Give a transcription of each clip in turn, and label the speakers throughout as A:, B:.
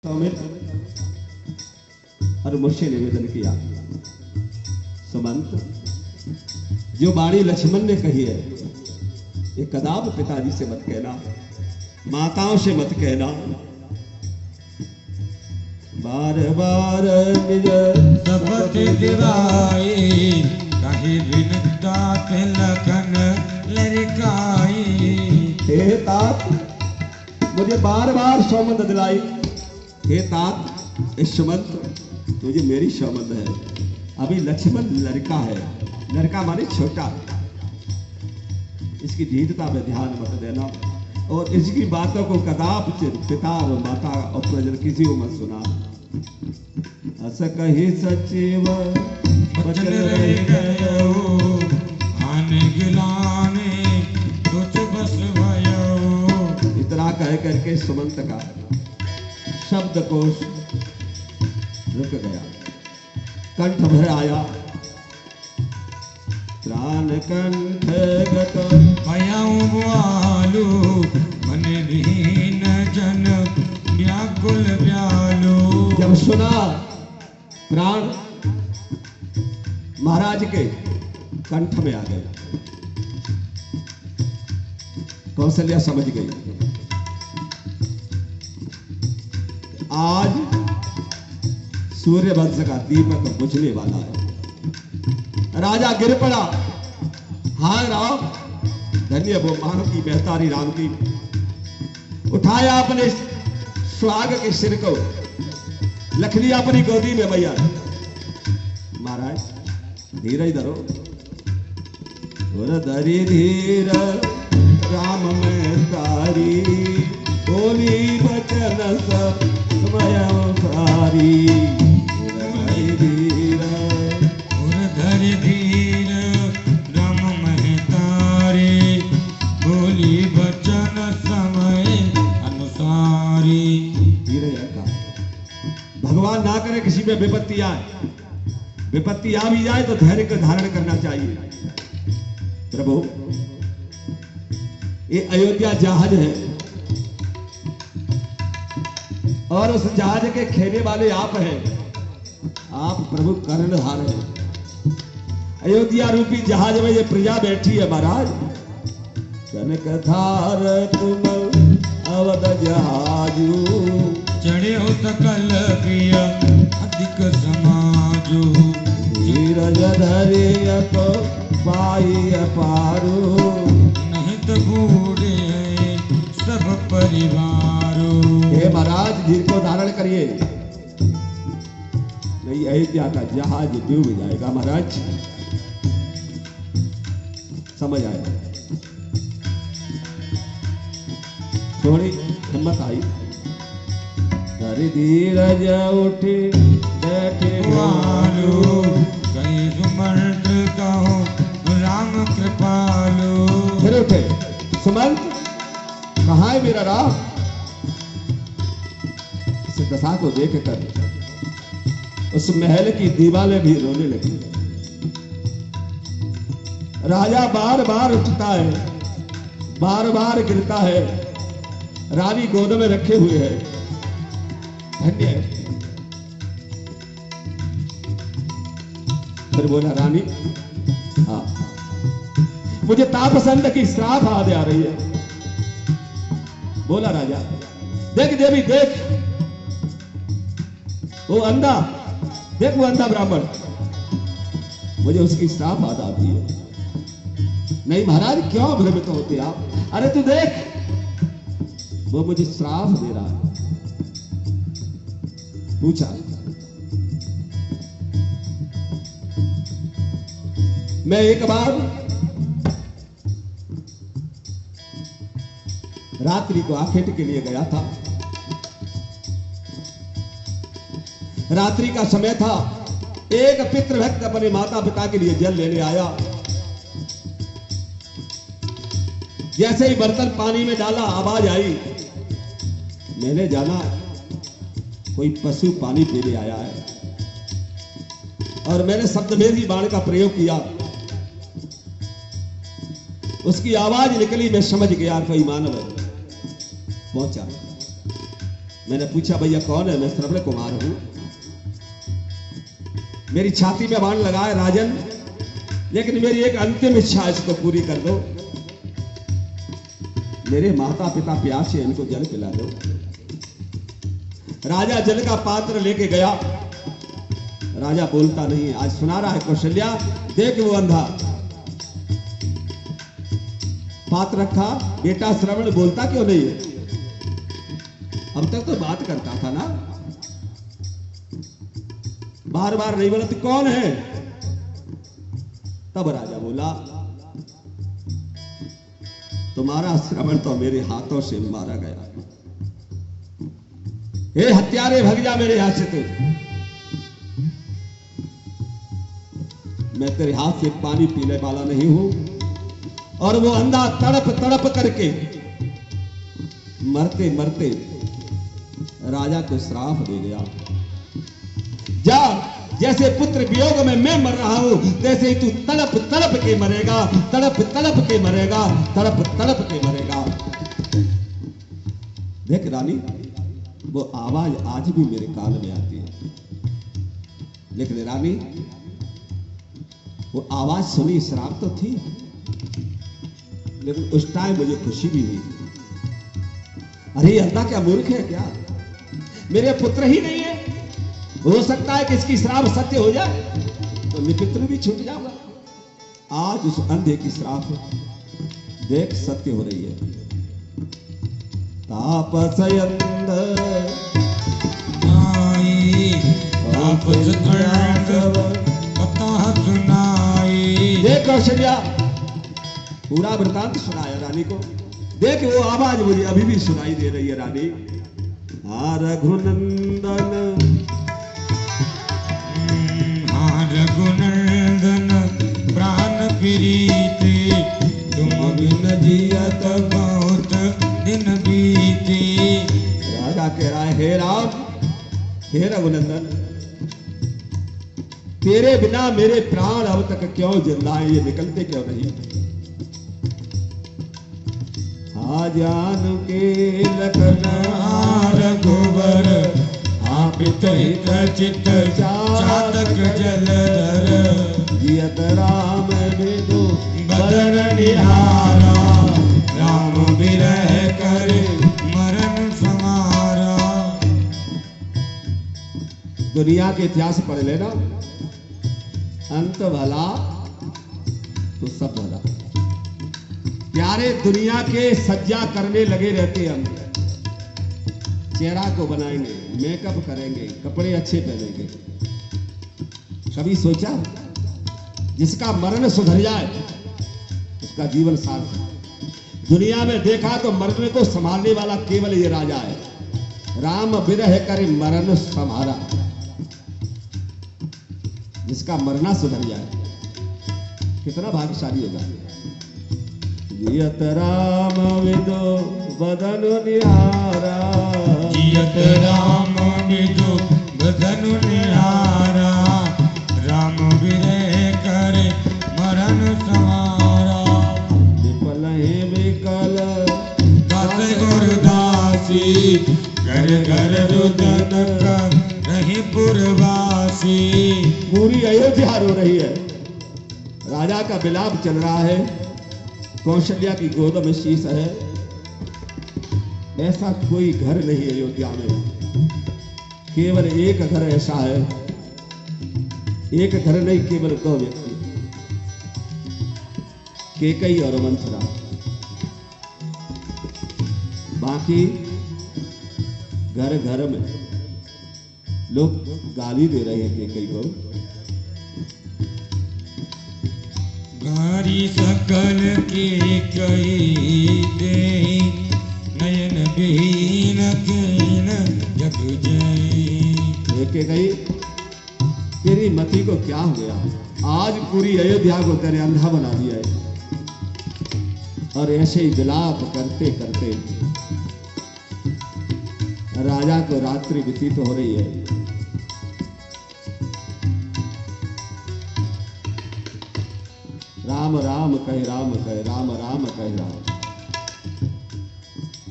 A: स्वामी और मुझसे निवेदन किया, सुमंत, जो बाणी लक्ष्मण ने कही है ये कदाप पिताजी से मत कहना, माताओं से मत कहना। बार बार निज
B: शपथ दिवाई कही विनता तिलकन लड़काई।
A: हे तात, मुझे बार बार सौमंद दिलाई। हे तात, इस सुमंत तुझे मेरी सौमंद है। अभी लक्ष्मण लड़का है, लड़का माने छोटा, इसकी धीरता पे ध्यान मत देना और इसकी बातों को कदाप पिता और माता और प्रजन किसी को मत सुना। अस कही सचिव
B: बचन रह गयो आने गिलाने तुझ बस भयो।
A: इतना कह करके सुमंत का शब्दकोश रुक गया, कंठ भर आया। प्राण कंठ गत
B: भयऊ बुआलू मन दीन जन व्याकुल व्यालू।
A: जब सुना प्राण महाराज के कंठ में आ गया, कौशल्या समझ गई आज सूर्य वंश का दीपक बुझने वाला है। राजा गिर पड़ा, हाँ राम, धन्य वो मानो की बेहतारी राम की। उठाया अपने सुहाग के सिर को, रख लिया अपनी गोदी में मैया। महाराज धीरे धरो, और धरी धीर राम में तारी, बोली बचन सब समय सारी।
B: धर धीर राम महतारी, बोली बचन समय अनुसारी।
A: धीरे का भगवान ना करे किसी पे विपत्ति आए, विपत्ति आ भी जाए तो धैर्य का धारण करना चाहिए। प्रभु, ये अयोध्या जहाज है और उस जहाज के खेने वाले आप हैं। आप प्रभु कर्णधार हैं। अयोध्या रूपी जहाज में ये प्रजा बैठी है महाराज। कनक धार तुम अवध जहाजू,
B: चढ़े हो सकल प्रिय अधिक समाजू।
A: धीरज धरिय तो पाई पारू,
B: नहीं तो बूढ़े सब परिवारों।
A: हे महाराज धीर को धारण करिए, नहीं अयोध्या का जहाज डूब जाएगा। महाराज समझ आया, थोड़ी हिम्मत आई। धरि धीरज उठी बैठे
B: वालू कहीं सुमंत कहो राम कृपालु।
A: फिर उठे, सुमंत कहाँ है मेरा राम? इस दशा को देख कर उस महल की दीवारें भी रोने लगी। राजा बार बार उठता है, बार बार गिरता है, रानी गोद में रखे हुए है। धन्य है। फिर बोला, रानी हाँ, मुझे तापसंद की श्राप याद आ रही है। बोला राजा, देख देवी देख, वो अंधा, देख वो अंधा ब्राह्मण, मुझे उसकी श्राप याद आती है। नहीं महाराज, क्यों भ्रमित होते आप? अरे तू देख, वो मुझे श्राप दे रहा है। पूछा, मैं एक बार रात्रि को आखेट के लिए गया था। रात्रि का समय था। एक पितृभक्त अपने माता पिता के लिए जल लेने आया। जैसे ही बर्तन पानी में डाला, आवाज आई। मैंने जाना कोई पशु पानी पीने आया है और मैंने शब्दभेदी बाण का प्रयोग किया। उसकी आवाज निकली, मैं समझ गया कोई मानव है। पहुंचा, मैंने पूछा भैया कौन है? मैं श्रवण कुमार हूं। मेरी छाती में बाण लगा है राजन, लेकिन मेरी एक अंतिम इच्छा है, इसको पूरी कर दो। मेरे माता पिता प्यासे, इनको जल पिला दो। राजा जल का पात्र लेके गया। राजा बोलता नहीं। आज सुना रहा है कौशल्या, देख वो अंधा। पात्र रखा, बेटा श्रवण बोलता क्यों नहीं है? अब तक तो बात करता था ना, बार बार नहीं बोला। तो कौन है? तब राजा बोला, तुम्हारा श्रवण तो मेरे हाथों से मारा गया। हे हत्यारे, भग जा मेरे हाथ से। तू, मैं तेरे हाथ से पानी पीने वाला नहीं हूं। और वो अंधा तड़प तड़प करके मरते मरते राजा को श्राप दे गया। जा, जैसे पुत्र वियोग में मैं मर रहा हूं, तैसे ही तू तड़प तड़प के मरेगा, तड़प तड़प के मरेगा, तड़प तड़प के मरेगा। देख रानी, वो आवाज आज भी मेरे कान में आती है। लेकिन रानी, वो आवाज सुनी, श्राप तो थी, लेकिन उस टाइम मुझे खुशी भी हुई। अरे अंधा क्या मूर्ख है क्या? मेरे पुत्र ही नहीं है। हो सकता है कि इसकी श्राप सत्य हो जाए तो निपित्र भी छूट जाऊंगा। आज उस अंधे की श्राप देख सत्य हो रही है। तापसयंद देख कौशल्या, पूरा वृतांत सुनाया रानी को। देख वो आवाज मुझे अभी भी सुनाई दे रही है रानी। रघुनंदन,
B: रघुनंदन प्राण प्रीति, तुम बिन जियत बहुत दिन बीती।
A: राजा कह रहा है, हे राम, हे रघुनंदन, तेरे बिना मेरे प्राण अब तक क्यों जिंदा है? ये निकलते क्यों नहीं? जान के लखन
B: रघुवर, पित हित चित चातक जलधर,
A: जियत राम विदु
B: बदन निहारा, राम विरह कर मरण समारा।
A: दुनिया के इतिहास पढ़ लेना, अंत भला तो सब भला। प्यारे दुनिया के सज्जा करने लगे रहते हम, चेहरा को बनाएंगे, मेकअप करेंगे, कपड़े अच्छे पहनेंगे। कभी सोचा जिसका मरण सुधर जाए उसका जीवन सार्थक। दुनिया में देखा तो मरने को संभालने वाला केवल ये राजा है। राम विरह कर मरण संभारा, जिसका मरना सुधर जाए कितना भाग्यशाली होगा। जियत राम विदु बदन निहारा,
B: जियत राम विदु बदन निहारा, राम विरह कर मरण संहारा।
A: विपल ही विकल
B: दास गुरदासी, घर घर रुदन का नहीं पुरवासी।
A: पूरी अयोध्या रो रही है, राजा का विलाप चल रहा है, कौशल्या की गोद में शीश है। ऐसा कोई घर नहीं है अयोध्या में, केवल एक घर ऐसा है। एक घर नहीं, केवल दो व्यक्ति, केकई और मंथरा। बाकी घर घर में लोग गाली दे रहे हैं केकई को।
B: गारी सकल के कई दे, नयन विहीन कीन जग जय।
A: केकई, तेरी मति को क्या हो गया? आज पूरी अयोध्या को तेरे अंधा बना दिया है। और ऐसे ही विलाप करते करते राजा को रात्रि व्यतीत हो रही है। राम राम कहे राम कहे, राम राम कहे राम।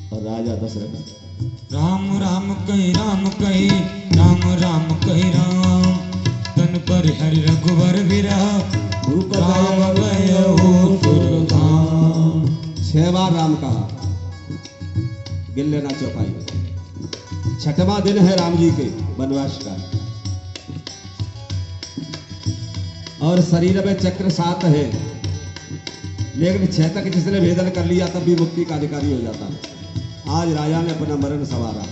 A: और राजा दशरथ
B: राम राम कही राम कही राम राम कही राम तन पर हरि रघुवर विरह राम गयो सुरधाम।
A: 6 बार राम कहा, गिन लेना चौपाई। 6वां दिन है राम जी के वनवास का, और शरीर में चक्र 7 है, लेकिन 6 तक जिसने भेदन कर लिया तब भी मुक्ति का अधिकारी हो जाता है। आज राजा ने अपना मरण संवारा,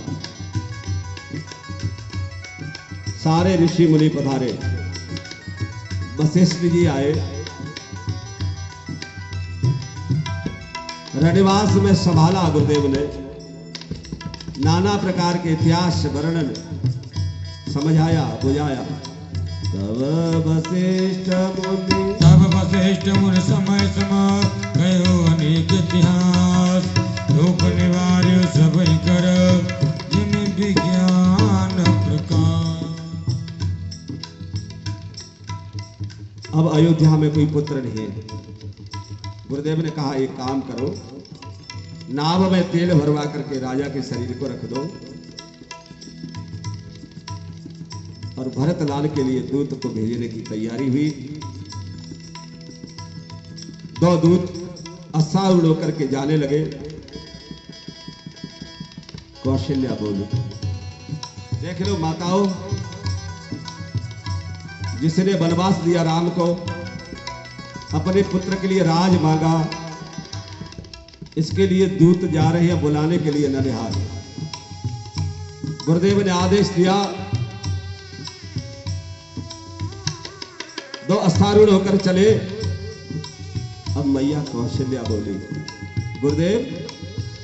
A: सारे ऋषि मुनि पधारे, वशिष्ठ जी आए, रणनिवास में संभाला गुरुदेव ने, नाना प्रकार के इतिहास वर्णन समझाया बुझाया। तब वशिष्ठ
B: मुनि समय समय कहो अनेक इतिहास लोक निवार्य सब कर जिन विज्ञान प्रकाश।
A: अब अयोध्या में कोई पुत्र नहीं है। गुरुदेव ने कहा एक काम करो, नाव में तेल भरवा करके राजा के शरीर को रख दो, और भरत लाल के लिए दूत को भेजने की तैयारी हुई। 2 दूत अश्वारूढ़ होकर के जाने लगे। कौशल्या बोली, देख लो माताओं, जिसने वनवास दिया राम को, अपने पुत्र के लिए राज मांगा, इसके लिए दूत जा रहे हैं बुलाने के लिए ननिहाल। गुरुदेव ने आदेश दिया, 2 अश्वारूढ़ होकर चले। अब मैया कौशल्या बोली, गुरुदेव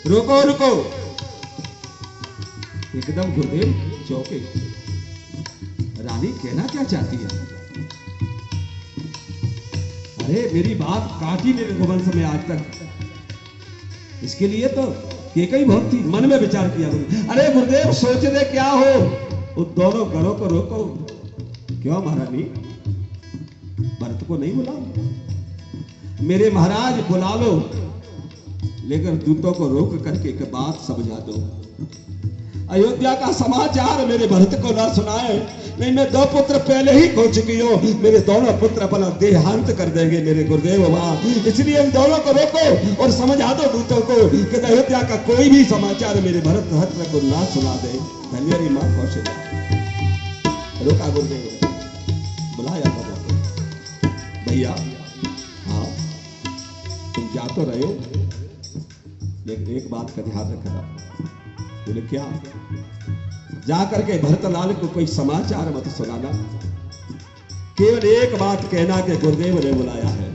A: रुको रुको। एकदम गुरुदेव चौंके, रानी कहना क्या चाहती है? अरे मेरी बात काटी ने रघुवंश में आज तक, इसके लिए तो केकई बहुत थी, मन में विचार किया। अरे गुरुदेव सोच दे क्या हो, उन दोनों गणों को रोको। क्यों महारानी, भरत को नहीं बुलाओ? मेरे महाराज बुला लो, लेकिन दूतों को रोक करके एक बात समझा दो। अयोध्या का समाचार मेरे भरत को ना सुनाए, नहीं मैं 2 पुत्र पहले ही खो चुकी हूँ, मेरे दोनों पुत्र अपना देहांत कर देंगे मेरे गुरुदेव वहां। इसलिए इन दोनों को रोको और समझा दो दूतों को कि अयोध्या का कोई भी समाचार मेरे भरत हत्र को ना सुना दे। धन्यरी मां कौशल्या। रोका गुरुदेव ने, बुलाया भैया, हाँ तुम जा तो रहे हो, लेकिन एक बात का ध्यान रखना। बोले क्या? जाकर के भरतलाल को कोई समाचार मत सुनाना, केवल एक बात कहना कि गुरुदेव ने बुलाया है।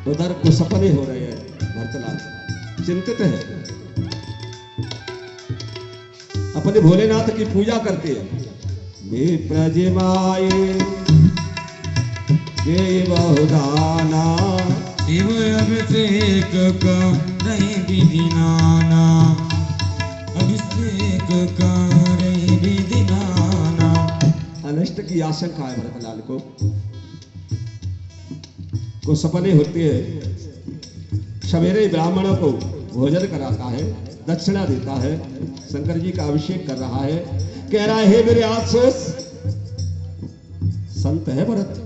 A: उधर कुछ सपने हो रहे हैं, भरतलाल चिंतित है, अपने भोलेनाथ की पूजा करते हैं। बहुदाना
B: शिव अभिषेक का नहीं विधि नाना, अभिषेक का नहीं विधि नाना।
A: अनिष्ट की आशंका है भरतलाल को सपने होते हैं। सवेरे ब्राह्मणों को भोजन कराता है, दक्षिणा देता है, शंकर जी का अभिषेक कर रहा है, कह रहा है मेरे आसोस संत है भरत,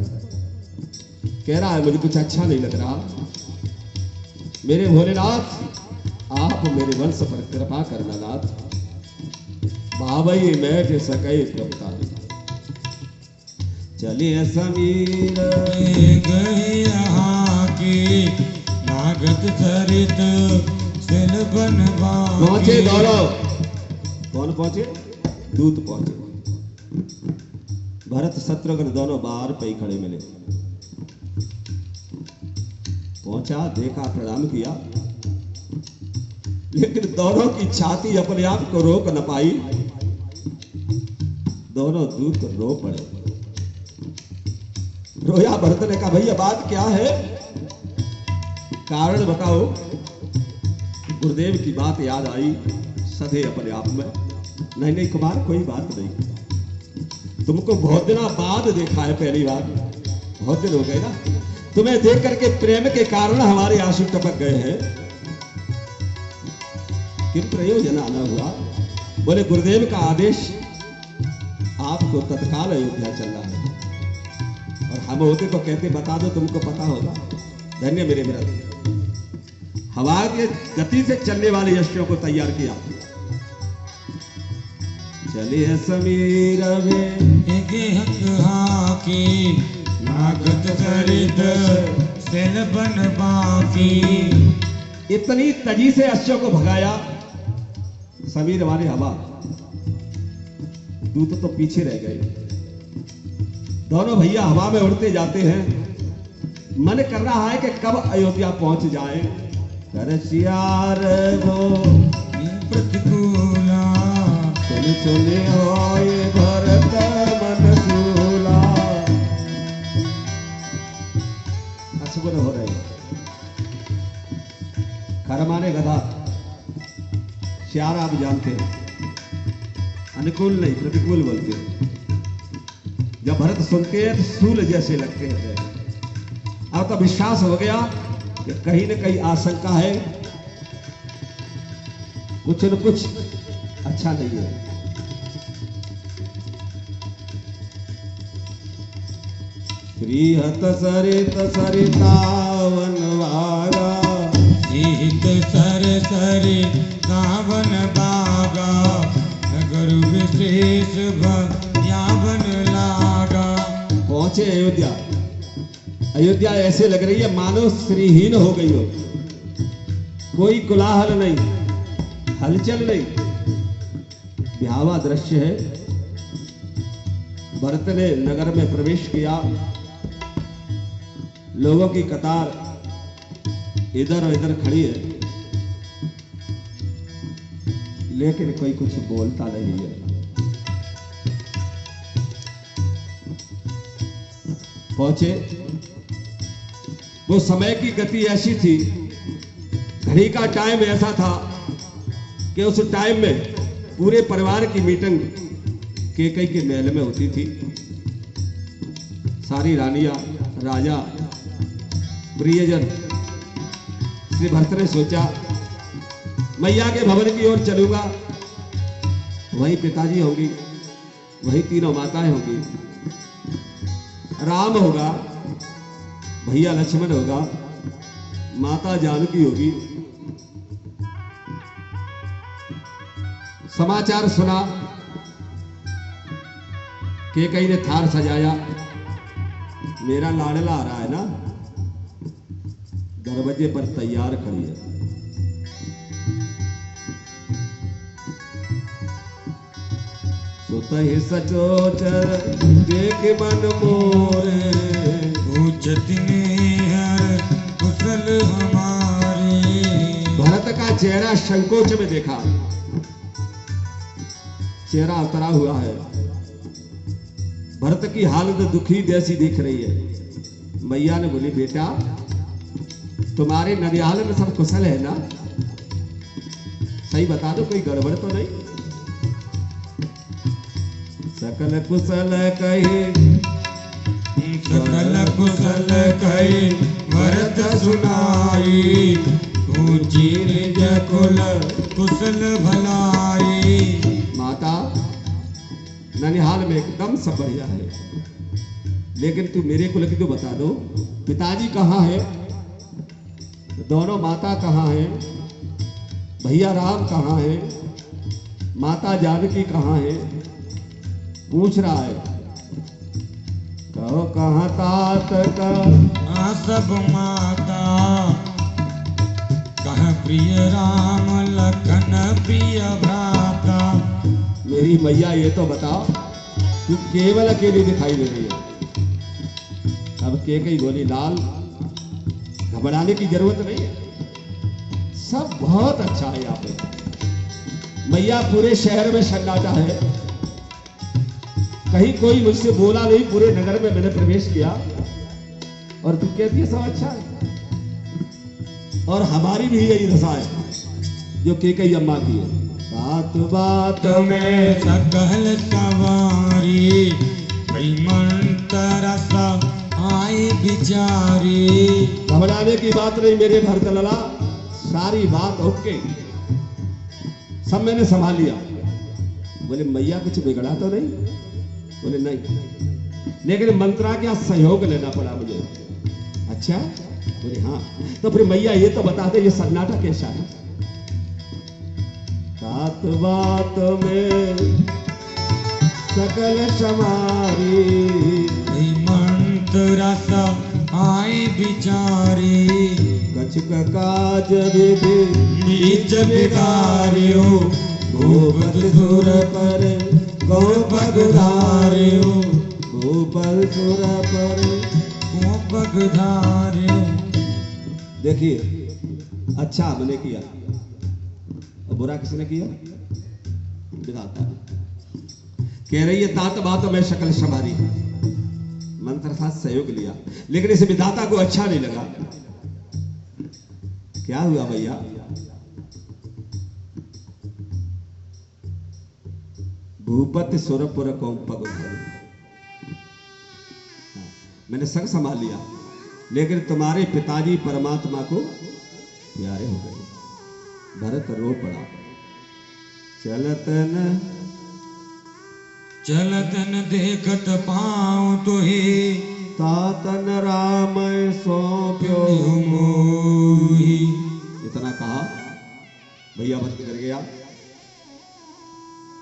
A: कह रहा है मुझे कुछ अच्छा नहीं लग रहा, मेरे भोलेनाथ आप मेरे वंश पर कृपा करना नाथ। बाबई बैठ सके प्रभुता चलिए समीर
B: गए यहाँ की नागत चरित सिल बनवा।
A: पहुंचे दौड़ो, कौन पहुंचे? दूत पहुंचे। भरत शत्रुघ्न दोनों बाहर पे ही खड़े मिले। पहुंचा, देखा, प्रणाम किया, लेकिन दोनों की छाती अपने आप को रोक न पाई, दोनों दूत रो पड़े। रोया। भरत ने कहा भैया बात क्या है, कारण बताओ। गुरुदेव की बात याद आई, सधे अपने आप में, नहीं नहीं कुमार कोई बात नहीं, तुमको बहुत दिनों बाद देखा है, पहली बार, बहुत दिन हो गए ना, तुम्हें देख करके प्रेम के कारण हमारे आंसू टपक गए हैं। किम प्रयोजन आना हुआ? बोले गुरुदेव का आदेश, आपको तत्काल अयोध्या चलना है। और हम होते तो कहते बता दो, तुमको पता होगा। धन्य मेरे व्रत, हवा के गति से चलने वाले यशों को तैयार किया। चलिए समीर
B: की लागत सरित सेल बन बाकी।
A: इतनी तजी से अश्व को भगाया समीर वाले हवा, दूत तो पीछे रह गए। दोनों भैया हवा में उड़ते जाते हैं। मन कर रहा है कि कब अयोध्या पहुंच जाए। कर सियार वो
B: प्रतिकूला,
A: सुन सुने होए भरत मन सूला। असुर हो रहे, खरमाने गधा, श्यार आप जानते हैं, अनुकूल नहीं प्रतिकूल बोलते हैं। जब भरत सुनते हैं तो सूल जैसे लगते हैं। अब तो विश्वास हो गया कि कहीं न कहीं आशंका है, कुछ न कुछ अच्छा नहीं है। श्रीहत सरित सरितावन वागा,
B: हित सर सरि सावन बागा। नगर विशेष यावन लागा।
A: पहुंचे अयोध्या। अयोध्या ऐसे लग रही है मानो श्रीहीन हो गई हो। कोई कोलाहल नहीं, हलचल नहीं, ब्याहवा दृश्य है। भरत ने नगर में प्रवेश किया। लोगों की कतार इधर और इधर खड़ी है, लेकिन कोई कुछ बोलता नहीं है। पहुंचे। वो समय की गति ऐसी थी, घड़ी का टाइम ऐसा था कि उस टाइम में पूरे परिवार की मीटिंग केकई के महल में होती थी। सारी रानियां, राजा, प्रियजन। श्री भरत ने सोचा मैया के भवन की ओर चलूंगा, वहीं पिताजी होंगी, वहीं तीनों माताएं होंगी, राम होगा, भैया लक्ष्मण होगा, माता जानकी होगी। समाचार सुना, केकई ने थार सजाया। मेरा लाडला आ रहा है ना, दरवाजे पर तैयार खड़ी है। सुतहि सचोचर देख मन मोरे,
B: पूछती हर कुशल हमारे।
A: भरत का चेहरा संकोच में देखा, चेहरा उतरा हुआ है। भरत की हालत दुखी जैसी दिख रही है। मैया ने बोली बेटा, तुम्हारे ननिहाल में सब कुशल है ना? सही बता दो, कोई गड़बड़ तो नहीं? सकल कुशल कहे,
B: सकल कुशल कहे भरत सुनाई। ऊंची निज कुल कुशल भलाई।
A: माता, ननिहाल में एकदम सब बढ़िया है, लेकिन तू मेरे कुल की तो बता दो, पिताजी कहाँ है, दोनों माता कहाँ है, भैया राम कहाँ है, माता जानकी कहाँ है? पूछ रहा है। कहो कहाँ तात का
B: सब माता, कह प्रिय राम लखन प्रिय भ्राता।
A: मेरी मैया ये तो बताओ, तू केवल अकेली दिखाई दे रही है। अब केकई बोली लाल, घबराने की जरूरत नहीं है, सब बहुत अच्छा है यहाँ पे। मैया पूरे शहर में सन्नाटा है, कहीं कोई मुझसे बोला नहीं। पूरे नगर में मैंने प्रवेश किया और तू कहती है सब अच्छा है। और हमारी भी यही दशा है जो केकई अम्मा की है। बात बात में
B: सकल सवारी, मंत्र आए बिचारी।
A: घबराने की बात नहीं मेरे भरत लला, सारी बात ओके। सब मैंने संभाल लिया। बोले मैया कुछ बिगड़ा तो नहीं? बोले नहीं, लेकिन मंत्रा का सहयोग लेना पड़ा मुझे। अच्छा? बोले हाँ। तो फिर मैया ये तो बता दे, ये सन्नाटा कैसा है? बात बात में सकल समारी,
B: मंत्रा सा आए बिचारी,
A: कछुक काज विधि
B: बीच बिगारियो,
A: गोपद सुर पर गोपद धारियो, गोपद सुर पर
B: गोपग धारे।
A: देखिए, अच्छा हमने किया और बुरा किसने किया? विधाता। कह रही है तात बात में शकल संवारी, मंत्र साथ सहयोग लिया, लेकिन इस विधाता को अच्छा नहीं लगा। क्या हुआ भैया? भूपति सुरपुर कौपग धारी, मैंने संग संभाल लिया, लेकिन तुम्हारे पिताजी परमात्मा को प्यारे हो गए। भरत रो पड़ा। चलतन
B: चलतन देखत पाऊं तो ही,
A: तातन राम सौंप्यो
B: मोही।
A: इतना कहा, भैया बच कर गया।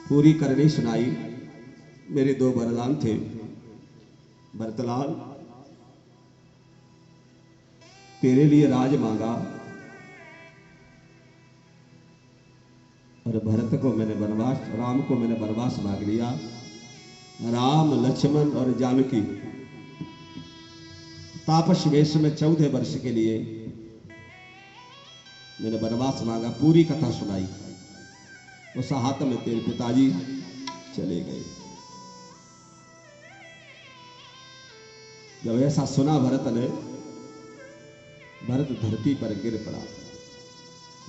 A: पूरी करनी सुनाई। मेरे दो वरदान थे। भरतलाल, तेरे लिए राज मांगा और भरत को मैंने वनवास, राम को मैंने वनवास मांग लिया। राम, लक्ष्मण और जानकी तापस वेश में 14 वर्ष के लिए मैंने वनवास मांगा। पूरी कथा सुनाई। उस हाथ में तेरे पिताजी चले गए। जब ऐसा सुना भरत ने, भरत धरती पर गिर पड़ा,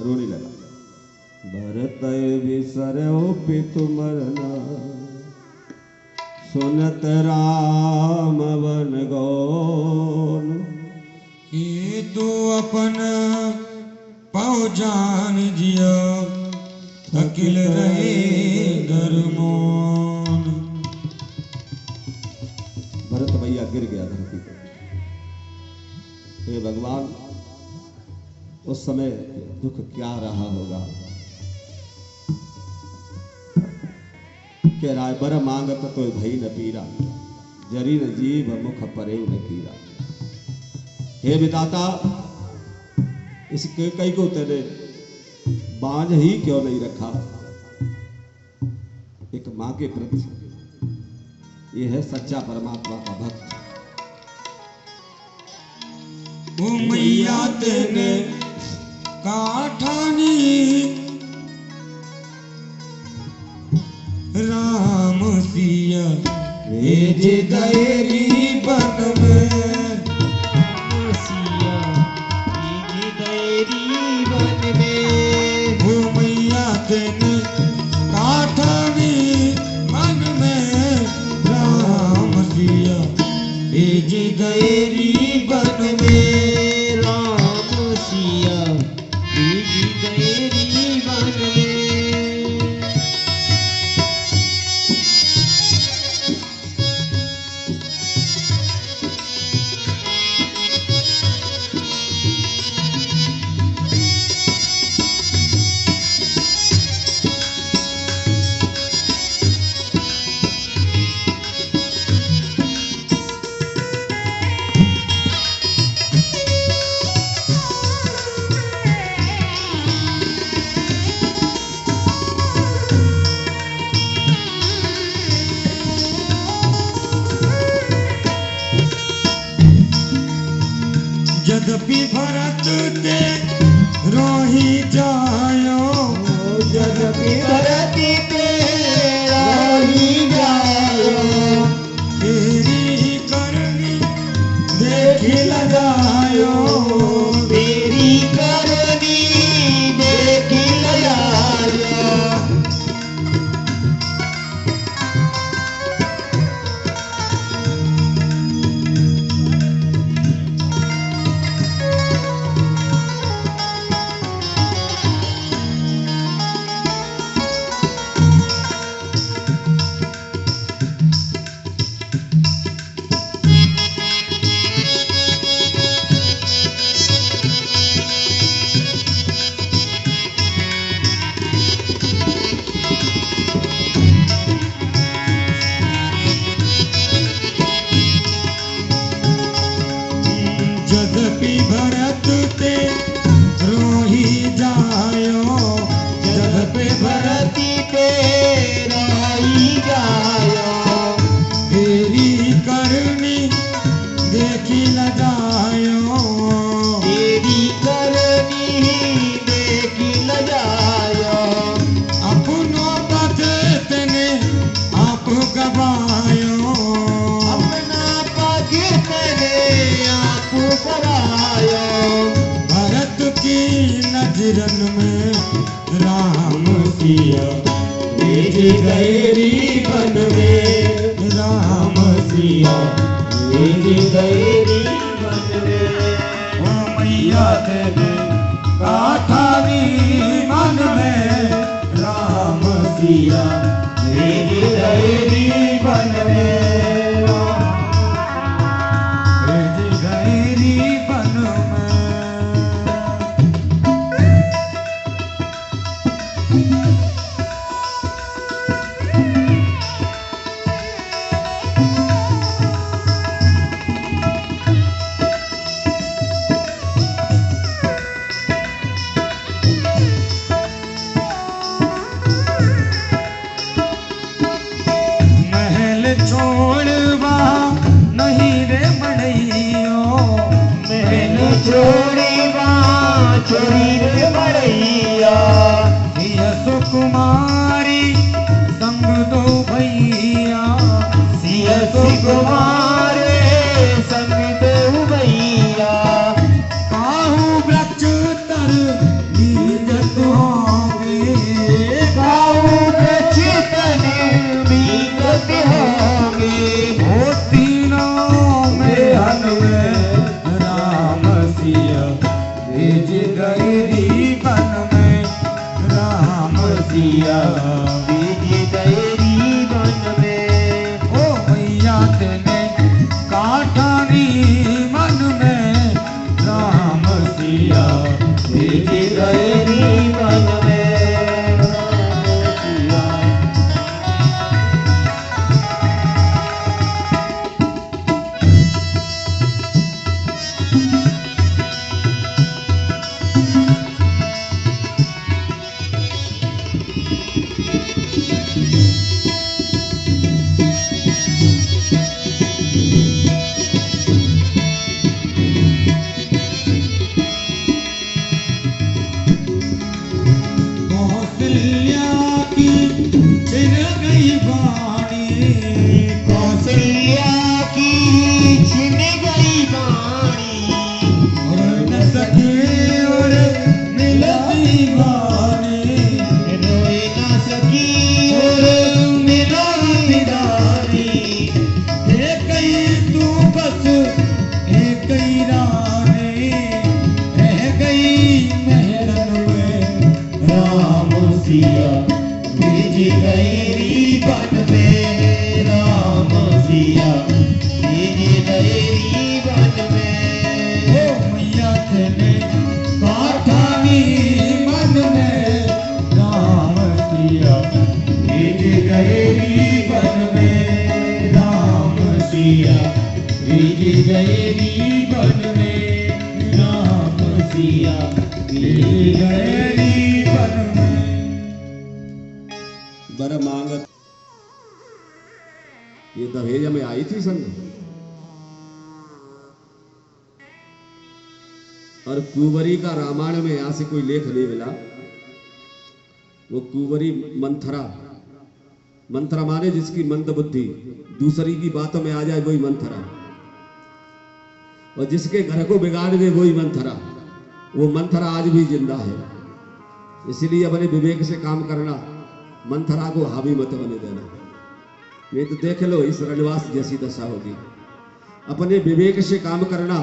A: रोने लगा। भरत बिसरौ पितु मरना, सुनत राम वन गौन।
B: ये तो अपन पाओ जान जिया, अकिल रहे धर्मोन।
A: भरत भैया गिर गया धरती पर। हे भगवान, उस समय दुख क्या रहा होगा। कह रहा है, बर मांगत तो भई न पीरा, जरी न जीव मुख परे न कीरा। हे विधाता, इसके कई को तेरे बांझ ही क्यों नहीं रखा? एक मां के प्रति यह है सच्चा परमात्मा का भक्त।
B: ओ मैया तेने काठानी, राम सिया भेज दैरी बन में। सिया भेज दैरी बन में। ओ मैया तेने काठानी मन में, राम सिया भेज दैरी बन में। राम सिया भेज दैरी बन में। यद्यपि भरत ते रोही जायो, यद्यपि भरत ते रोही जायो। तेरी करनी देखी लगायो, तेरी करनी देखी लगायो। भरत ते रोही जायो जग पे भरत
C: ते रोई जायो
B: तेरी करनी देखी लगायो
C: तेरी करनी देखी लगायो
B: अपनों पथे तने आप गवायो
C: अपना पग तेरे आप करायो
B: भरत की नजरन में राम सिया भेज गए वन में राम सिया भेज गए वन में ओ मैया तेरे काठारी मन में राम सिया भेज गए वन में भेज गए वन में महल छोड़वा नहीं रे मड़ैयो
C: महल छोड़ीवा छोड़ी रे बड़ैया
B: सिया सुकुमारी संग दो भैया
C: सिया सुकुमारे संग देव भैया
B: काहू वृक्ष तर नीजत होंगे
C: गाँव चितन बीगत होंगे
B: ओ तीनों में हनुए राम सिया भेज गए वन में राम सिया
C: बीज गैरी वन में
B: ओ मैया तेने काठारी मन में राम सिया भेज
C: गैरी वन में
B: सिया कौशल्या की छिन गई बाणी
C: कौशल्या की छिन गई बाणी
B: और न सके और मिलती बाणी
C: रोए न सकी और मिला विदानी
B: एक ही तू बस एक ही रानी रह गई महरन में राम सिया
C: बीज गैरी वन में राम सिया बीज गैरी वन में
B: ओ मैया तेने काठानी मन में राम सिया भेज गए वन में राम सिया भेज गए वन में राम सिया भेज गए वन में
A: बर मांगत ये दहेज में आई थी संग और कुंवरी का रामायण में यहां से कोई लेख नहीं मिला। वो कुंवरी मंथरा, मंथरा माने जिसकी मंद बुद्धि, दूसरी की बातों में आ जाए वही मंथरा, और जिसके घर को बिगाड़ दे वही मंथरा। वो मंथरा आज भी जिंदा है, इसलिए अपने विवेक से काम करना, मंथरा को हावी मत बने देना, नहीं तो देख लो इस रणवास जैसी दशा होगी। अपने विवेक से काम करना,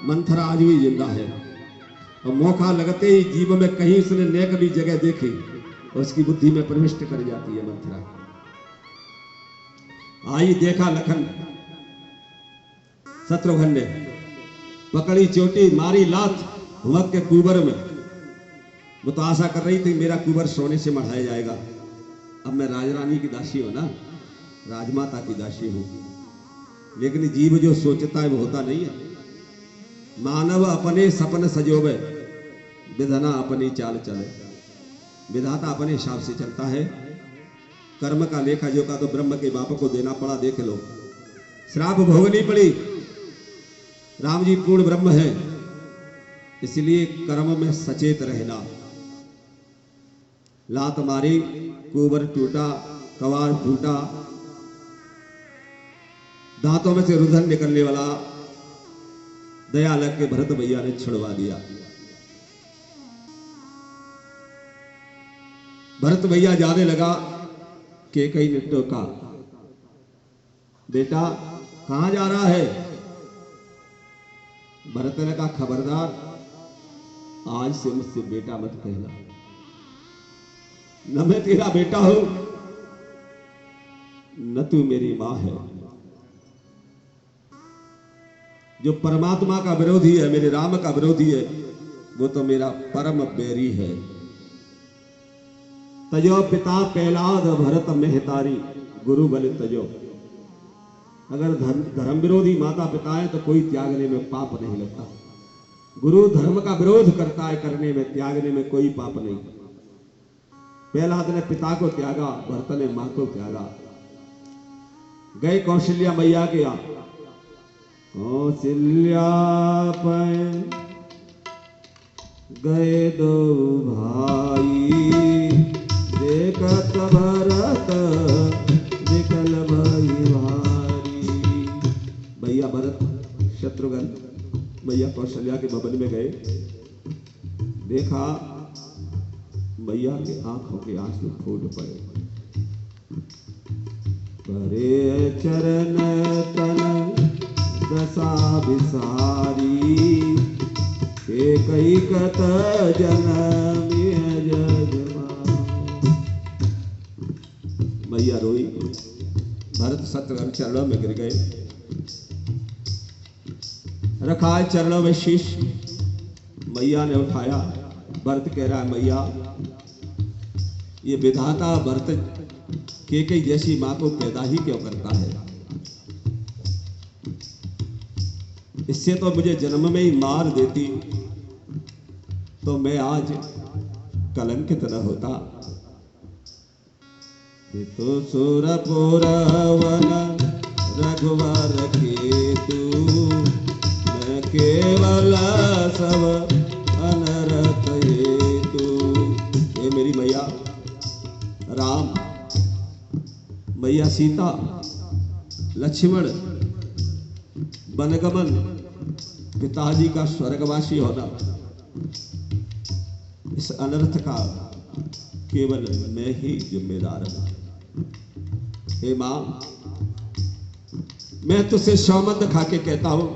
A: मंथरा आज भी जिंदा है, और मौका लगते ही जीव में कहीं उसने नेक भी जगह देखी और उसकी बुद्धि में प्रविष्ट कर जाती है मंथरा। आई देखा लखन, शत्रुघ्न ने पकड़ी चोटी, मारी लात हुमक के कुंवर में। वो तो आशा कर रही थी मेरा कुंवर सोने से मढ़ाया जाएगा, अब मैं राजरानी की दासी हूं ना, राजमाता की दासी हूं। लेकिन जीव जो सोचता है वो होता नहीं है। मानव अपने सपन सजोवे, विधना अपनी चाल चले। विधाता अपने हिसाब से चलता है। कर्म का लेखा जोखा तो ब्रह्म के बाप को देना पड़ा, देख लो। श्राप भोगनी पड़ी। राम जी पूर्ण ब्रह्म है, इसलिए कर्म में सचेत रहना। लात मारी, कुंवर टूटा, कवार फूटा, दांतों में से रुधिर निकलने वाला दया लग के भरत भैया ने छुड़वा दिया। भरत भैया जाने लगा कि कई ने टोका, बेटा कहां जा रहा है? भरत ने कहा, खबरदार, आज से मुझसे बेटा मत कहना। न मैं तेरा बेटा हूं, न तू मेरी मां है। जो परमात्मा का विरोधी है, मेरे राम का विरोधी है, वो तो मेरा परम बैरी है। तजो पिता पहलाद भरत मेहतारी, गुरु बल तजो। अगर धर्म विरोधी माता पिता है तो कोई त्यागने में पाप नहीं लगता। गुरु धर्म का विरोध करता है, करने में, त्यागने में कोई पाप नहीं। पहलाद ने पिता को त्यागा, भरत ने मां को त्यागा। गए कौशल्या मैया के यहाँ। कौशल्या पे गए दो भाई, देखत भरत निकल भई भारी। भैया भरत शत्रुघ्न मैया कौशल्या के भवन में गए, देखा मैया के आंखों के आंसू फूट पड़े। करे चरण तन दशा विसारी, कई कत जनम जजमान। मैया रोई। भरत शत्रुघ्न चरणों में गिर गए। रखा है चरणों में शीश। मैया ने उठाया। भरत कह रहा है, मैया ये विधाता भरत केकई जैसी मां को पैदा ही क्यों करता है? इससे तो मुझे जन्म में ही मार देती तो मैं आज कलंकित न होता। तो सुरपुर वन रघुवर केतु, मैं केवल सब अनरत हेतु। ये मेरी मैया राम, मैया सीता, लक्ष्मण, वनगमन, पिताजी का स्वर्गवासी होना, इस अनर्थ का केवल मैं ही जिम्मेदार हूं। हे मां, मैं तुझसे सौमंद खा के कहता हूं,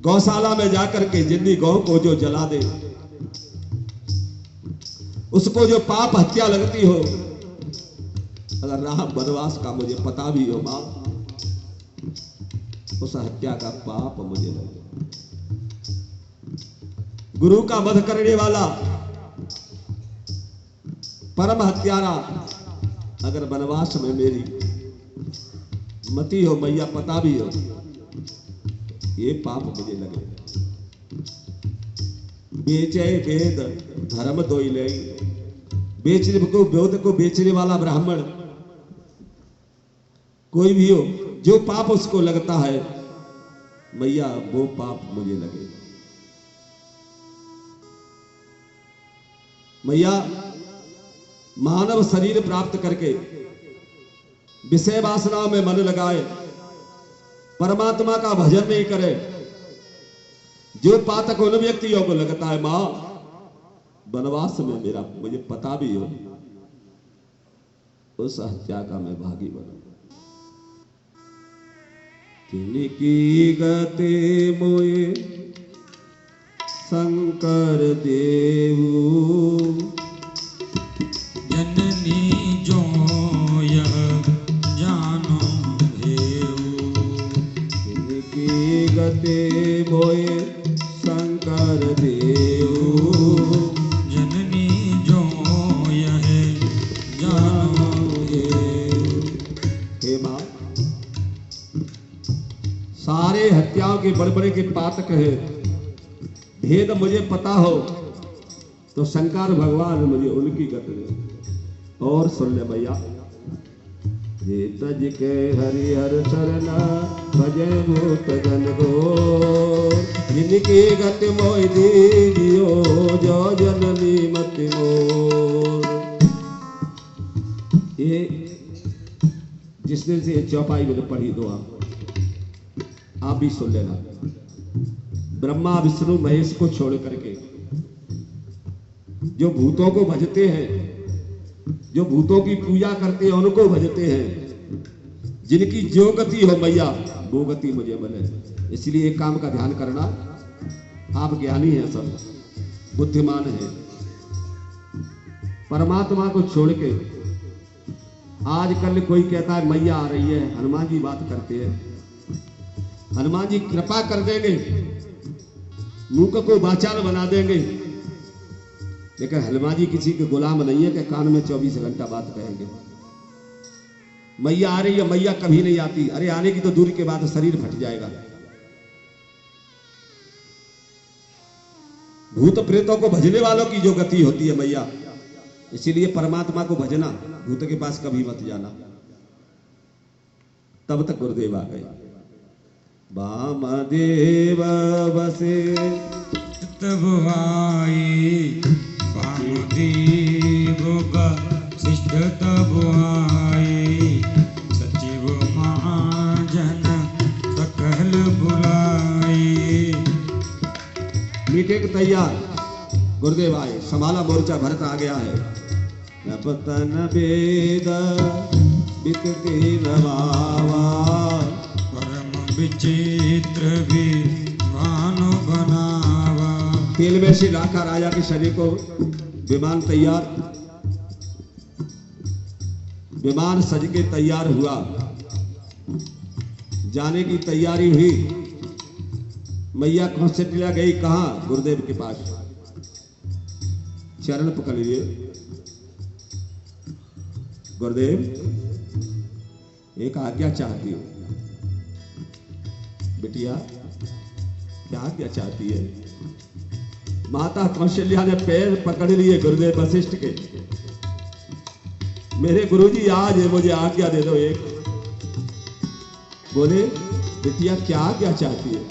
A: गौशाला में जाकर के जिंदी गौ को जो जला दे, उसको जो पाप हत्या लगती हो, अगर राह वनवास का मुझे पता भी हो मां, उस हत्या का पाप मुझे लगे। गुरु का वध करने वाला परम हत्यारा अगर वनवास में मेरी मति हो मैया, पता भी हो, ये पाप मुझे लगे। बेचे वेद धर्म दोई ले, बेचने को वेद को बेचने वाला ब्राह्मण कोई भी हो, जो पाप उसको लगता है मैया, वो पाप मुझे लगे। मैया मानव शरीर प्राप्त करके विषय वासनाओं में मन लगाए, परमात्मा का भजन नहीं करे, जो पातक उन व्यक्तियों को लगता है मां वनवास में मेरा मुझे पता भी हो, उस हत्या का मैं भागी बनूं। तिनकी गति मोए शंकर देव,
B: जननी जो यह जानो भेऊ।
A: तिनकी गति मोए शंकर देव,
B: जननी जो यह जानो भेऊ।
A: हे मां, सारे हत्याओं के बड़े बड़े के पातक है, भेद मुझे पता हो तो शंकर भगवान मुझे उनकी गत दे। और सुन ले भैया, ये तज के हरिहर सरना भजे भूत गण गो, जिनकी गति मोहि दीजियो जो जननी मति मोर। ये जिस दिन से ये चौपाई मैंने पढ़ी दो आप भी सुन लेना। ब्रह्मा विष्णु महेश को छोड़ करके जो भूतों को भजते हैं, जो भूतों की पूजा करते हैं उनको भजते हैं, जिनकी जो गति हो मैया वो गति मुझे बने। इसलिए एक काम का ध्यान करना, आप ज्ञानी हैं, सब बुद्धिमान हैं, परमात्मा को छोड़ के आजकल कोई कहता है मैया आ रही है, हनुमान जी बात करते हैं, हनुमान जी कृपा कर देंगे, मूक को वाचाल बना देंगे, लेकिन हनुमान जी किसी के गुलाम नहीं है कि कान में 24 घंटा बात कहेंगे। मैया आ रही है, मैया कभी नहीं आती, अरे आने की तो दूरी के बाद शरीर फट जाएगा। भूत प्रेतों को भजने वालों की जो गति होती है मैया, इसीलिए परमात्मा को भजना, भूत के पास कभी मत जाना। तब तक गुरुदेव आ गए। वामदेव बसे
B: तब आई वामदेव का शिष्ट तब आई, सचिव महाजन सकल बुलाई।
A: मीटिंग तैयार, गुरुदेव आए, संभाला मोर्चा, भरत आ गया है। पतन वेद बितती नवावा,
B: परम विचित्र विमान बनावा।
A: तेल में से लाखा राजा के शरीर को विमान तैयार, विमान सज के तैयार हुआ, जाने की तैयारी हुई। मैया कौशल्या गई कहां? गुरुदेव के पास, चरण पकड़ लिए। गुरुदेव एक आज्ञा चाहती हूं। बिटिया क्या आज्ञा चाहती है? माता कौशल्या ने पैर पकड़ लिए गुरुदेव वशिष्ठ के। मेरे गुरुजी आज मुझे आज्ञा दे दो एक। बोले बिटिया क्या आज्ञा चाहती है?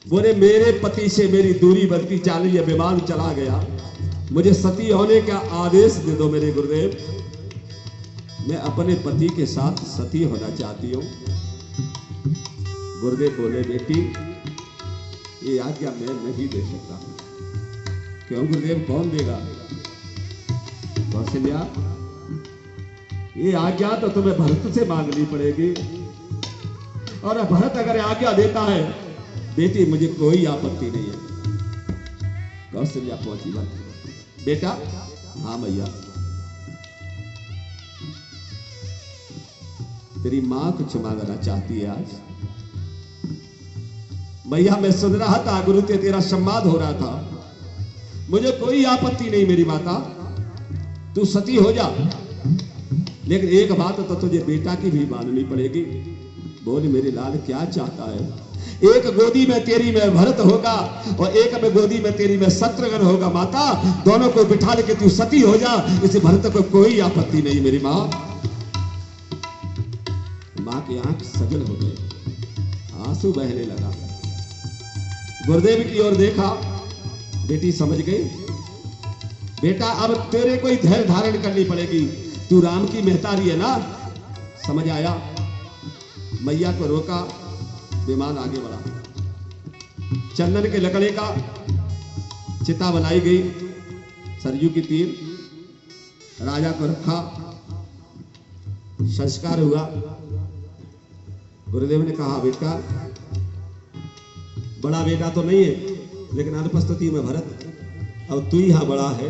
A: बोले मेरे पति से मेरी दूरी बढ़ती जा रही है, विमान चला गया, मुझे सती होने का आदेश दे दो मेरे गुरुदेव। मैं अपने पति के साथ सती होना चाहती हूं। गुरुदेव बोले बेटी ये आज्ञा मैं नहीं दे सकता। क्यों गुरुदेव? कौन देगा? कौशल्या ये आज्ञा तो तुम्हें भरत से मांगनी पड़ेगी, और भरत अगर आज्ञा देता है बेटी मुझे कोई आपत्ति नहीं है। कौशल्या पहुंची बात, बेटा हाँ मैया, तेरी मां कुछ मांगना चाहती है आज। मैया मैं सुन रहा था गुरु ते तेरा संवाद हो रहा था, मुझे कोई आपत्ति नहीं मेरी माता, तू सती हो जा, लेकिन एक बात तो तुझे बेटा की भी माननी पड़ेगी। बोल मेरे लाल क्या चाहता है? एक गोदी में तेरी में भरत होगा और एक में गोदी में तेरी में शत्रुघ्न होगा। माता दोनों को बिठा लेके तू सती हो जा, इस भरत को कोई आपत्ति नहीं मेरी माँ। माँ की आंख सजल हो गई, आंसू बहने लगा। गुरुदेव की ओर देखा, बेटी समझ गई। बेटा अब तेरे को ही धैर्य धारण करनी पड़ेगी, तू राम की मेहतारी है ना। समझ आया। मैया को रोका, विमान आगे बढ़ा। चंदन के लकड़े का चिता बनाई गई, सरयू की तीर, राजा को रखा, संस्कार हुआ। गुरुदेव ने कहा बेटा बड़ा बेटा तो नहीं है, लेकिन अनुपस्थिति में भरत, अब तू ही यहां बड़ा है।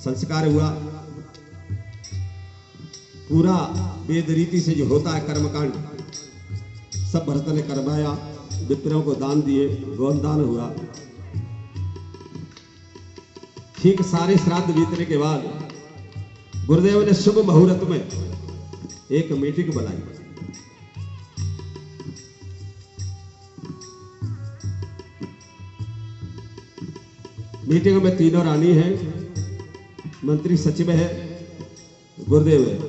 A: संस्कार हुआ, पूरा वेद रीति से जो होता है कर्मकांड सब भरत ने करवाया। विप्रों को दान दिए, गोदान हुआ। ठीक सारे श्राद्ध बीतने के बाद गुरुदेव ने शुभ मुहूर्त में एक मीटिंग बनाई। मीटिंग में तीनों रानी हैं, मंत्री सचिव है, गुरुदेव है।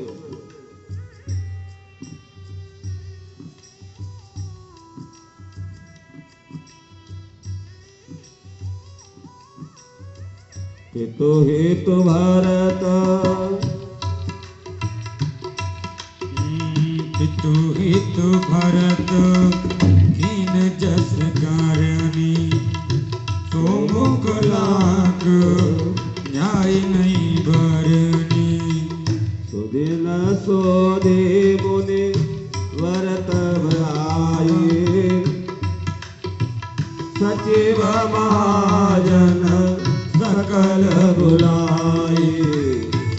A: हेतु हेतु भारत
B: हितु हितु भरत कीन जस कारणी तो मुख लाग न्याय नहीं भरनी
A: सुदिन सोधे मुनि वरत भराए सचिव महाजन सकल बुलाए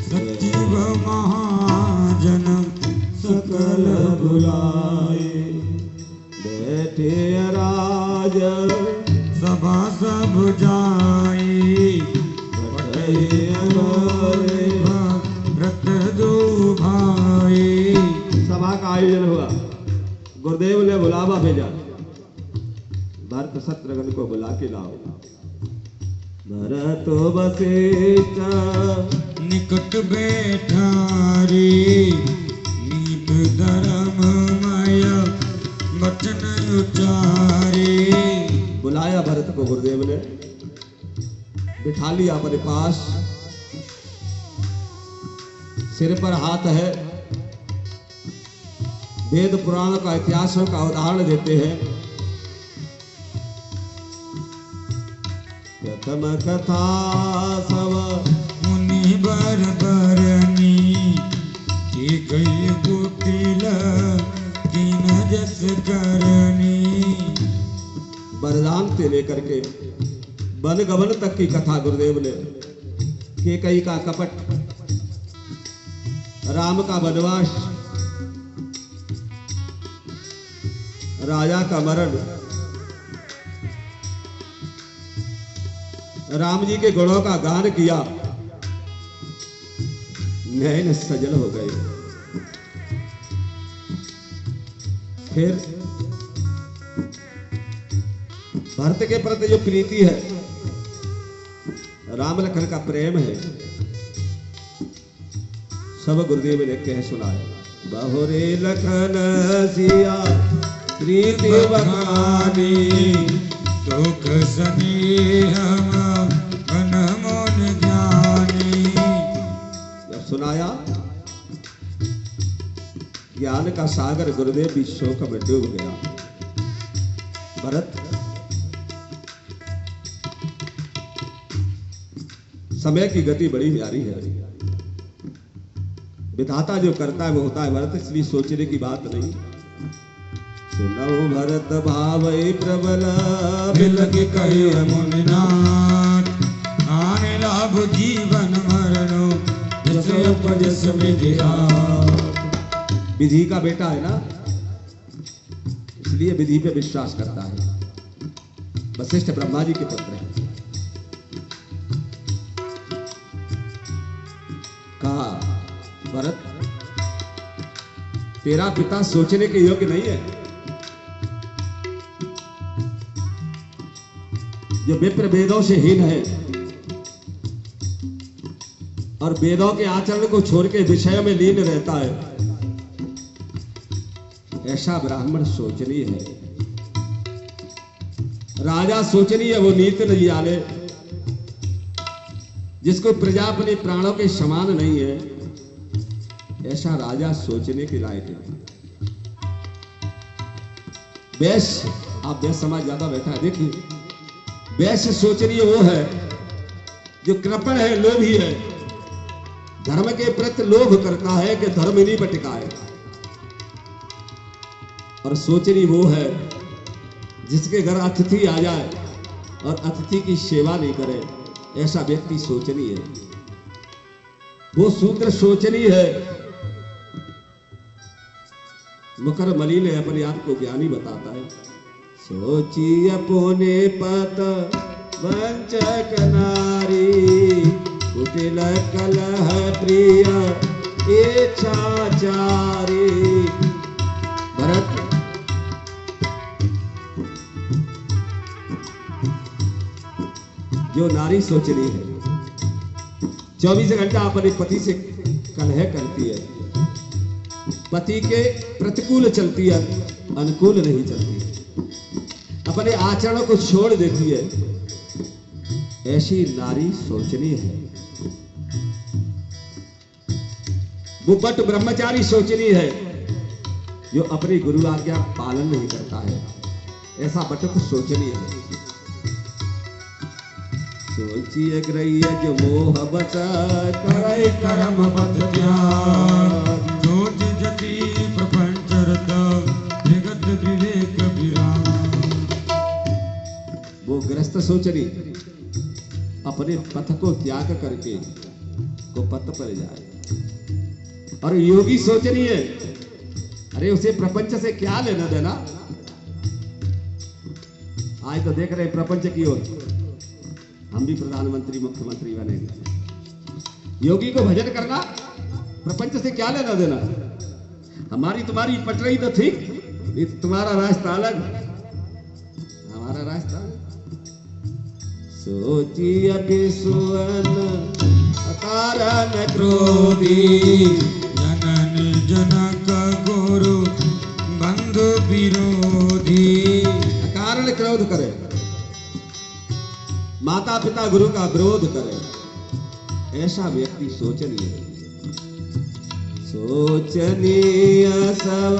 B: सचिव महाजन
A: सकल बुलाए बैठे राज
B: सभा सब जाई व्रत दो भाई।
A: सभा का आयोजन हुआ। गुरुदेव ने बुलावा भेजा, भरत शत्रुघ्न को बुला के लाओ। भरत वशिष्ठ
B: निकट बैठारी नीत धर्ममय वचन उचारे।
A: बुलाया भरत को गुरुदेव ने, बिठा लिया अपने पास, सिर पर हाथ है, वेद पुराण का इतिहासों का उदाहरण देते हैं। प्रथम कथा सब
B: मुनि बर बरनी की गई कुटिल कीन जस करनी।
A: वरदान से लेकर के वन गमन तक की कथा गुरुदेव ने, केकई का कपट, राम का वनवास, राजा का मरण, राम जी के गुणों का गान किया। नैन सजल हो गए। फिर भरत के प्रति जो प्रीति है, राम लखन का प्रेम है, सब गुरुदेव ने कह सुनाया। बहुरे लखन सिया प्रीति बखानी
B: सुख स्नेह मन मोन ज्ञानी।
A: जब सुनाया, ज्ञान का सागर गुरुदेव भी शोक में डूब गया। भरत, समय की गति बड़ी प्यारी है। विधाता जो करता है वो होता है भरत, इसलिए सोचने की बात नहीं। सुनो भरत भावई प्रबल
B: बिलग कही मुनिनाथ आने लाभ जीवन मरणो जैसे उपजस विधिया।
A: विधि का बेटा है ना, इसलिए विधि पे विश्वास करता है। वशिष्ठ ब्रह्मा जी के पुत्र हैं। कहा, भरत तेरा पिता सोचने के योग्य नहीं है। जो विप्र वेदों से हीन है और वेदों के आचरण को छोड़ के विषय में लीन रहता है, ऐसा ब्राह्मण सोचनीय है। राजा सोचनीय है, वो नीति नहीं जाने, जिसको प्रजा अपने प्राणों के समान नहीं है, ऐसा राजा सोचने के लायक है। वैश्य, आप वैश्य समाज ज्यादा बैठा है, देखिए वैश्य सोचनीय वो है जो कृपण है, लोभी है, धर्म के प्रति लोभ करता है कि धर्म इन्हीं पर टिका है। और सोचनीय वो है जिसके घर अतिथि आ जाए और अतिथि की सेवा नहीं करे, ऐसा व्यक्ति सोचनीय है। वो शूद्र सोचनीय है। मुकर मलिन है, अपने आप को ज्ञानी बताता है। सोची अपने पत वंचक नारी कुटिल कलह प्रिय इच्छाचारी। भरत, जो नारी सोचनी है 24 घंटा अपने पति से कलह करती है, पति के प्रतिकूल चलती है, अनुकूल नहीं चलती, अपने आचरणों को छोड़ देती है, ऐसी नारी सोचनी है। वो बट ब्रह्मचारी सोचनी है जो अपनी गुरु आज्ञा पालन नहीं करता है, ऐसा बटक सोचनी है। सोचिए रही है जो मोह बस करे कर्म बद त्याग,
B: सोच जति प्रपंच रत जगत विवेक विराम।
A: वो ग्रस्त सोचनी अपने पथ को त्याग करके को पथ पर जाए, और योगी सोचनी है अरे उसे प्रपंच से क्या लेना देना। आज तो देख रहे प्रपंच की ओर, हम भी प्रधानमंत्री मुख्यमंत्री बनेंगे। योगी को भजन करना, प्रपंच से क्या लेना देना। हमारी तुम्हारी पट रही तो ठीक, तुम्हारा रास्ता अलग, हमारा रास्ता अलग। सोची अभी सुवन अकारण क्रोधी,
B: जनन जनक गुरु बंधु विरोधी।
A: अकारण क्रोध करे, माता पिता गुरु का विरोध करे, ऐसा व्यक्ति सोचनीय है। सोचनीय सब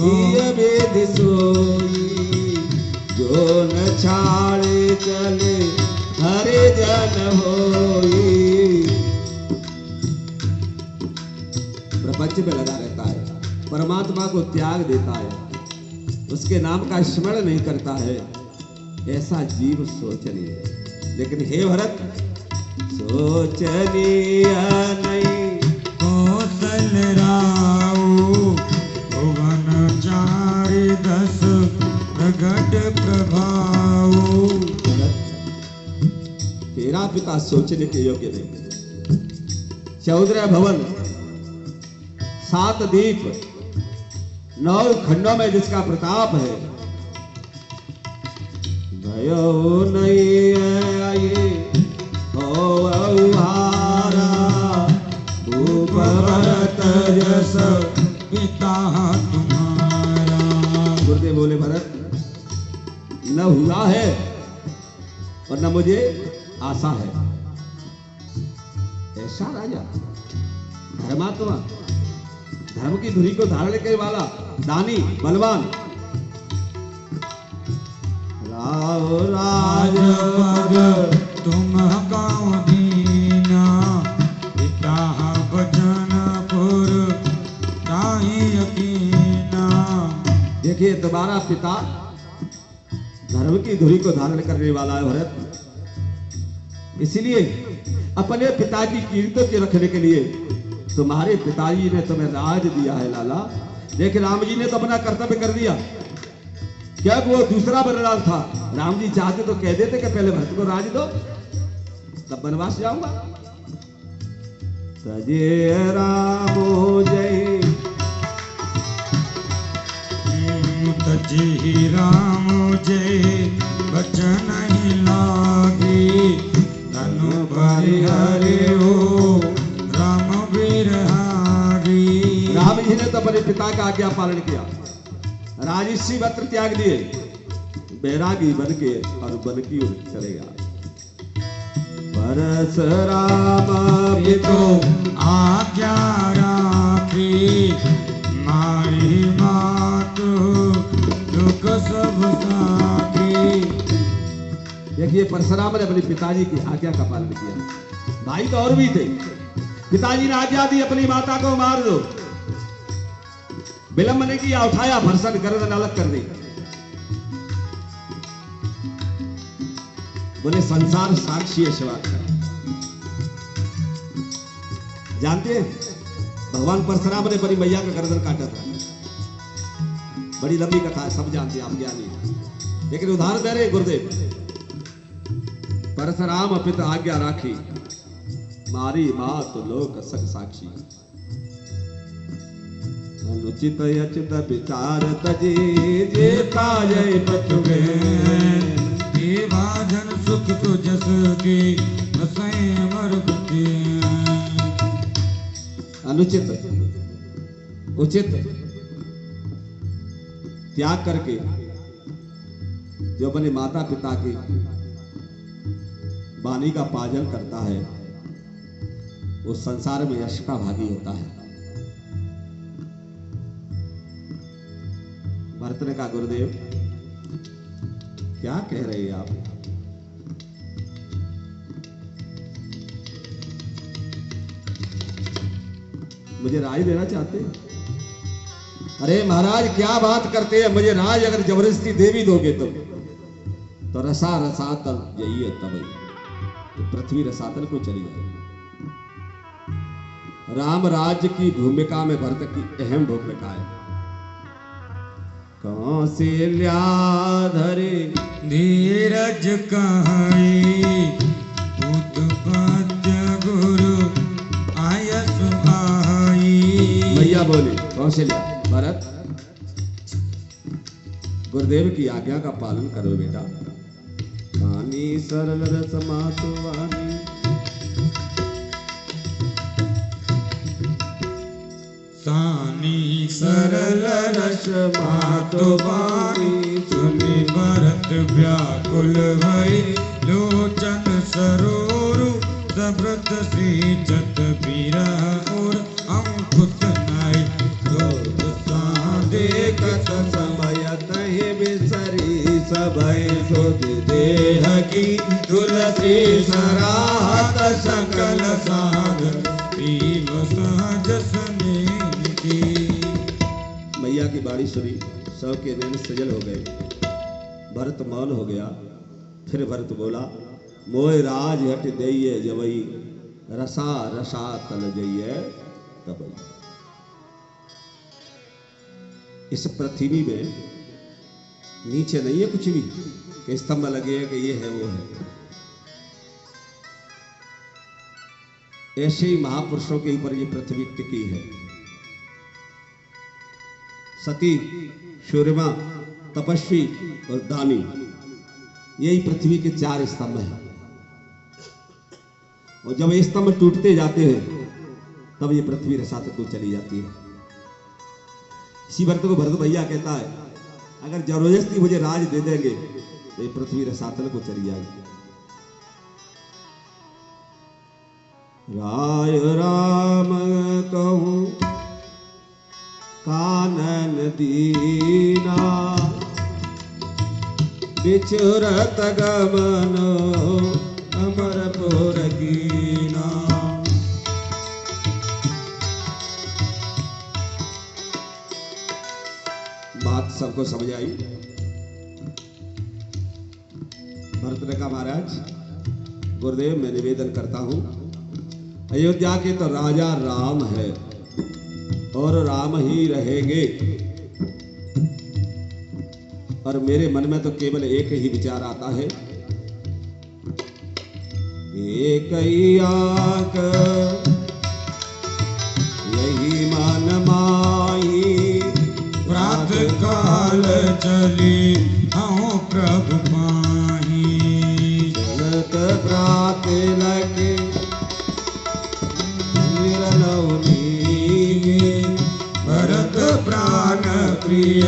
A: वेद सोई, जो न छाड़े चले हरे जन होई। प्रपंच में लगा रहता है, परमात्मा को त्याग देता है, उसके नाम का स्मरण नहीं करता है, ऐसा जीव सोचनीय है। लेकिन हे भरत, सोचनीय नहीं
B: कौशल राऊ, भुवन चारि दस प्रगट प्रभाऊ।
A: तेरा पिता सोचने के योग्य नहीं। 14 भवन, 7 दीप, 9 खंडों में जिसका प्रताप है, भयो नहीं आए हो हारा, भूप भरत जस
B: पिता तुम्हारा।
A: गुरुदेव बोले भरत, न हुआ है और न मुझे आशा है। ऐसा राजा, धर्मात्मा, धर्म की धुरी को धारण करने वाला, दानी, बलवान, राव
B: राजपद तुम गाँव दीना, पिता बचनपुर ताहि यकीना।
A: देखिए तुम्हारा पिता धर्म की धुरी को धारण करने वाला है भरत, इसलिए अपने पिता की कीर्ति के रखने के लिए तुम्हारे पिताजी ने तुम्हें राज दिया है लाला। देख राम जी ने तो अपना कर्तव्य कर दिया, क्या वो दूसरा बलिदान था। राम जी चाहते तो कह देते कि पहले भरत को राज दो, तब वनवास जाऊंगा। तजे रामो जय,
B: तजी राम जय बचन ही लागी, तनु परिहरे हो राम बिरहारी।
A: राम जी ने तो अपने पिता का आज्ञा पालन किया, राजसी वस्त्र त्याग दिए, बैरागी बन के और बन की ओर चले गया। परशुराम भी तो
B: आज्ञा राखी, मारी मात दुख सब साखी।
A: देखिए परशुराम ने अपने पिताजी की आज्ञा का पालन किया। भाई तो और भी थे, पिताजी ने आज्ञा दी अपनी माता को मार दो, विलंब ने किया, उठाया, भर्सन गर्दन अलग कर दी। बोले संसार साक्षी है शिवा का। जानते हैं भगवान परशुराम ने बड़ी मैया का गर्दन काटा था, बड़ी लंबी कथा है, सब जानते हैं, आप ज्ञानी। लेकिन उदाहरण दे रहे गुरुदेव, परशुराम पिता आज्ञा राखी, मारी मात लोक सक साक्षी। अनुचित अचित विचार तजी, जेता जय पथ में,
B: ये भाजन सुख तो जस के नसैं अमर गति।
A: अनुचित उचित त्याग करके जो अपने माता पिता की वाणी का पालन करता है वो संसार में यश का भागी होता है। भरत ने कहा गुरुदेव क्या कह रहे हैं आप? मुझे राज देना चाहते हैं? अरे महाराज क्या बात करते हैं, मुझे राज अगर जबरदस्ती देवी दोगे तो रसा रसातल यही है तब तो पृथ्वी रसातल को चली जाएगी। राम राज्य की भूमिका में भरत की अहम भूमिका है। कौशल्या धरे
B: धीरज कहाई उत्पत्ति गुरु आयस आई।
A: भैया बोले कौशल्या भरत गुरुदेव की आज्ञा का पालन करो बेटा। वाणी सरल रस मातु वाणी
B: सानी सरल रस मातु वाणी सुनि भरत व्याकुल भई लोचन सरोरु सब्रत सींचत पीरा और अंकुश नाई क्रोध
A: देखत समय तहि बिसरी सबय सुध देह की तुलसी सराहत सकल सागर
B: पीव सहज स्नेह की।
A: मैया की बाड़ी सुनी सब के नैन सजल हो गए। भरत मौन हो गया। फिर भरत बोला मोय राज हट दइए जबई रसा रसा तल जइए तबई। इस पृथ्वी में नीचे नहीं है कुछ भी कि स्तंभ लगे कि ये है वो है। ऐसे ही महापुरुषों के ऊपर ये पृथ्वी टिकी है। सती, शूरमा, तपस्वी और दानी यही पृथ्वी के 4 स्तंभ हैं। और जब ये स्तंभ टूटते जाते हैं तब ये पृथ्वी रसातल को चली जाती है। इसी भरत को भरत भैया कहता है अगर जबरदस्ती मुझे राज दे देंगे तो ये पृथ्वी रसातल को चली जाएगी। राय राम कहूं कानन दीना बिचुरत गमन अमरपुर कीना। बात सबको समझ आई। भरत ने कहा महाराज गुरुदेव मैं निवेदन करता हूं अयोध्या के तो राजा राम है और राम ही रहेंगे। और मेरे मन में तो केवल एक ही विचार आता है एक ही आंख यही मन माही
B: प्रात काल चली आओ प्रभु पाही।
A: चलत प्रात लगे विरलौनी
B: भरत प्राण प्रिय